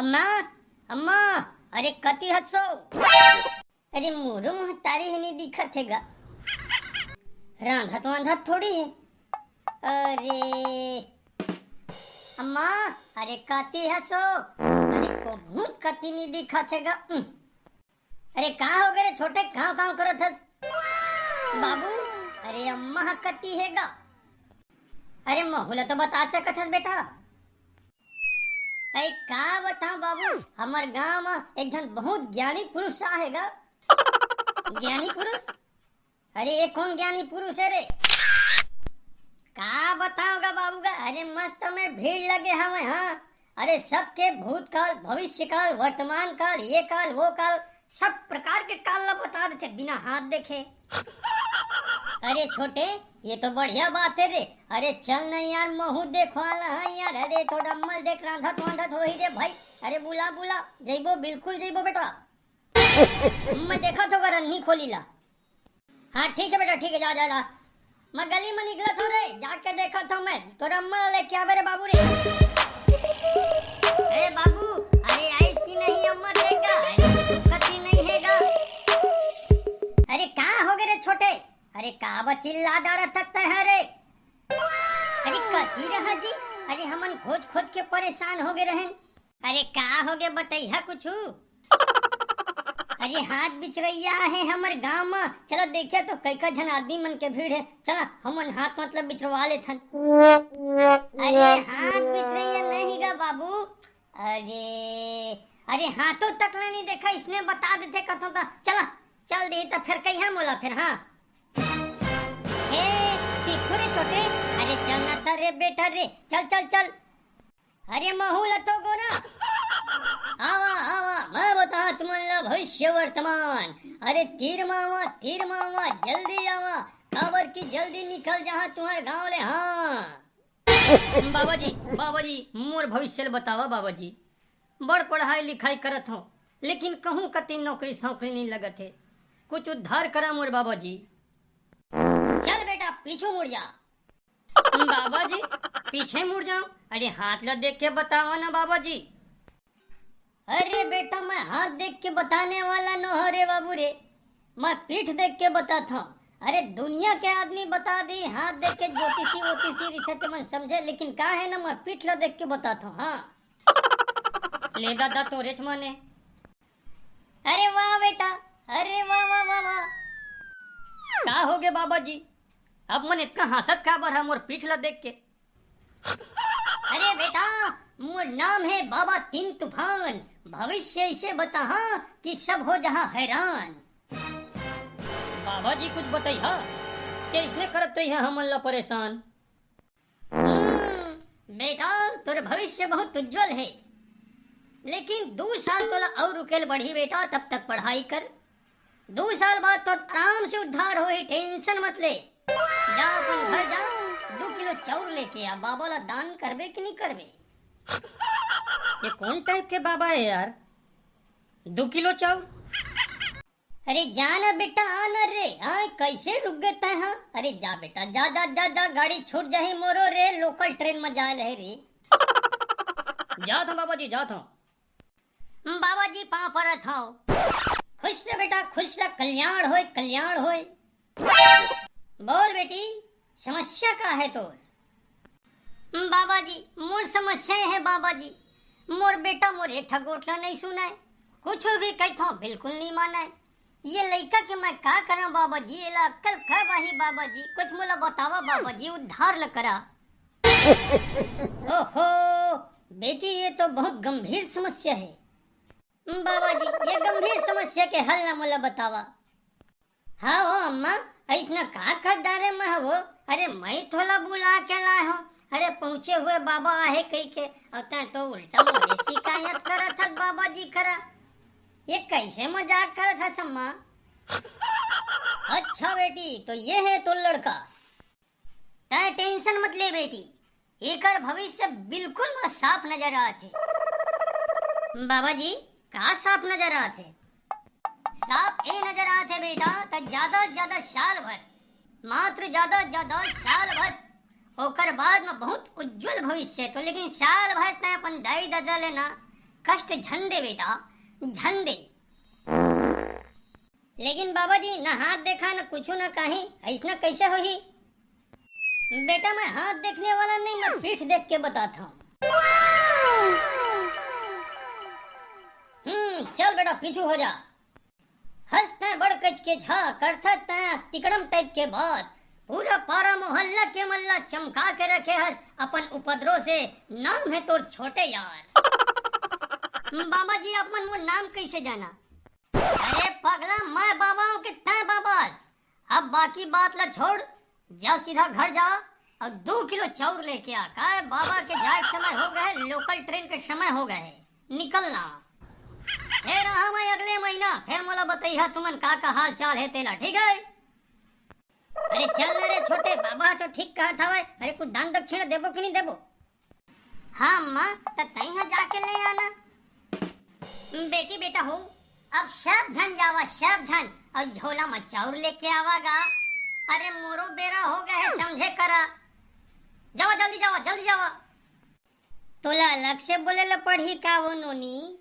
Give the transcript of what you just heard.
अम्मा अम्मा, अरे कति हसो? अरे मोरो मुँह तारी ही नहीं दिखत है गा। रांधत वांधत थोड़ी है। अरे अम्मा, अरे कति हसो? अरे को भूत कति नहीं दिखत है गा। अरे कहाँ हो गए रे छोटे, कहाँ कहाँ करत हस? बाबू, अरे अम्मा कति है गा। अरे महुला तो बता सकत हस बेटा। अरे का बताऊं बाबू, हमार गांव में एक जन बहुत ज्ञानी पुरुष आएगा। ज्ञानी पुरुष? अरे ये कौन ज्ञानी पुरुष है रे? का बताऊंगा बाबू का। अरे मस्त में भीड़ लगे हमें। हाँ, अरे सबके भूतकाल, भविष्य काल, वर्तमान काल, ये काल वो काल, सब प्रकार के काल ला बता देते बिना हाथ देखे। अरे छोटे, ये तो बढ़िया बात है रे। अरे चल नहीं यार, महू देखवाला है यार। अरे तो डम्मल देख, रांधत वांधत हो ही रे भाई। अरे बुला बुला, जइबो बिल्कुल जइबो बेटा। मैं देखा तो रन्नी खोली ला। हाँ ठीक है बेटा, ठीक है, जा जा जा। मैं गली में निकला था रे, जाके देखा था मैं तो रम्मल लेके आ मेरे बाबू रे। अरे बाबू, अरे आइस की नहीं अम्मा देगा। अरे कति नहीं हैगा। अरे कहाँ हो गए रे छोटे? अरे का बचिल्ला डारा तक है रे? अरे कती रहा जी? अरे हमन खोज खोज के परेशान हो गए रहन। अरे का हो गए बताइए कुछ? अरे हाथ बिचरैया है हमारे गांव में। चलो देखिए तो कई का जन आदमी मन के भीड़ है। चला हमन हाथ मतलब बिचरवा ले थन। अरे हाथ बिचरैया नहीं गा बाबू। अरे हाथों तक नहीं देखा, इसने बता देते कथो तो। चला चल दे तो फिर कहीं मोला फिर। हाँ सीखो रे छोटे। अरे चल ना था रे बेटा रे, चल चल चल। अरे महूल तो गोरा आवा आवा, मैं बता तुम्हारा भविष्य वर्तमान। अरे तीर मामा जल्दी आवा, काबर की जल्दी निकल जहाँ तुम्हारे गाँव ले। हाँ बाबा जी मोर भविष्य बतावा बाबा जी। बड़ पढ़ाई लिखाई करत हो, लेकिन कहूँ कति नौकरी सौकरी नहीं लगत है। कुछ उद्धार करा मोर बाबा जी। चल बेटा पीछे मुड़ जा। बाबा जी पीछे मुड़ जाऊं? अरे हाथ ला देख के बतावा ना बाबा जी। अरे बेटा मैं हाथ देख के बताने वाला न हो रे बाबू रे, मैं पीठ देख के बताता हूँ। अरे दुनिया के आदमी बता दी हाथ देख के, ज्योतिषी वोतिषी रिछते मन समझे, लेकिन का है ना मैं पीठ ला देख के बताता हूँ। हाँ ले दादा तो रेच माने। अरे वाह बेटा, अरे वाह वाह वाह वाह। का हो गए बाबा जी? अब मन इतना हंसत का बर है मोर पीठ ला देख के? अरे बेटा मोर नाम है बाबा तीन तूफान, भविष्य इसे बता हाँ कि सब हो जहाँ हैरान। बाबा जी कुछ बताइए क्या इसने करत रही है हमन ला परेशान? बेटा तोर भविष्य बहुत उज्जवल है, लेकिन 2 साल तोला और रुकेल बढ़ी बेटा। तब तक पढ़ाई कर, 2 साल बाद तो आराम से उद्धार हो, टेंशन मत ले। जा अपन घर जा, 2 किलो चाउर लेके आ, बाबा ला दान करबे कि नहीं करबे? ये कौन टाइप के बाबा है यार, 2 किलो चाउर? अरे जाना बेटा आना रे। हाँ कैसे रुक गए हाँ? अरे जा बेटा जा जा जा जा, गाड़ी छूट जाही मोरो रे, लोकल ट्रेन में जा ले रे। जा था बाबा जी, जा था बाबा जी, पाँव पर था। खुश रह बेटा खुश रह, कल्याण होए कल्याण होए। बोल बेटी समस्या का है तोर? बाबा जी मोर समस्या है बाबा जी। मोर बेटा मोर एक ठगोटला नहीं सुना है, कुछ भी कहता बिल्कुल नहीं माना है। ये लड़का के मैं का करा बाबा जी? ये ला अक्कल कब आई बाबा जी? कुछ मोला बतावा बाबा जी, उद्धार ल करा। ओहो बेटी ये तो बहुत गंभीर समस्या है। बाबा जी ये गंभीर समस्या के हल ना मोला बतावा। हाँ वो अम्मा ऐसा का कर डारे मैं वो? अरे मैं थोड़ा बुला के लाए हूँ। अरे पहुँचे हुए बाबा आहे कही के, और तो उल्टा मुझे शिकायत करा था बाबा जी करा। ये कैसे मजाक करा था सम्मा? अच्छा बेटी तो ये है तो लड़का, तय टेंशन मत ले बेटी, एकर भविष्य बिल्कुल साफ नजर आते। बाबा जी का साफ नजर आते? साफ ए नजर आते बेटा तो ज्यादा साल भर, मात्र ज्यादा साल भर, ओकर बाद में बहुत उज्जवल भविष्य। तो लेकिन साल भर तय अपन दाई दादा लेना कष्ट झन दे बेटा, झन दे। लेकिन बाबा जी न हाथ देखा न कुछ न कहीं, ऐसा कैसे होही? बेटा मैं हाथ देखने वाला नहीं, मैं पीठ देख के बताता हूँ। चल बेटा पीछू हो जा। हंसते बड़ कच के झा करता तय तिकड़म टाइप के बात, पूरा पारा मोहल्ला के मल्ला चमका के रखे हंस अपन उपद्रव से। नाम है तोर छोटे यार। बाबा जी अपन वो नाम कैसे जाना? अरे पगला मैं बाबा हूँ कि तय बाबास। अब बाकी बात ला छोड़, जा सीधा घर जा और 2 किलो चाउर लेके आ। का बाबा के जाए समय हो गए, लोकल ट्रेन के समय हो गए, निकलना। फिर मैं अगले महीना फिर मोला बताइहा तुमन का हाल चाल है तेला, ठीक है? अरे चल रे छोटे बाबा, तो ठीक कहा था भाई। अरे कुछ दान दक्षिणा देबो कि नहीं देबो? हाँ माँ तो तैहा जाके ले आना। बेटी बेटा हो, अब सब झन जावा, सब झन, और झोला में चाउर लेके आवागा। अरे मोरो बेरा हो गया है, समझे करा। जावा जल्दी जावा, जल्दी जावा। तोला अलग से बोले ला पढ़ी का वो नोनी?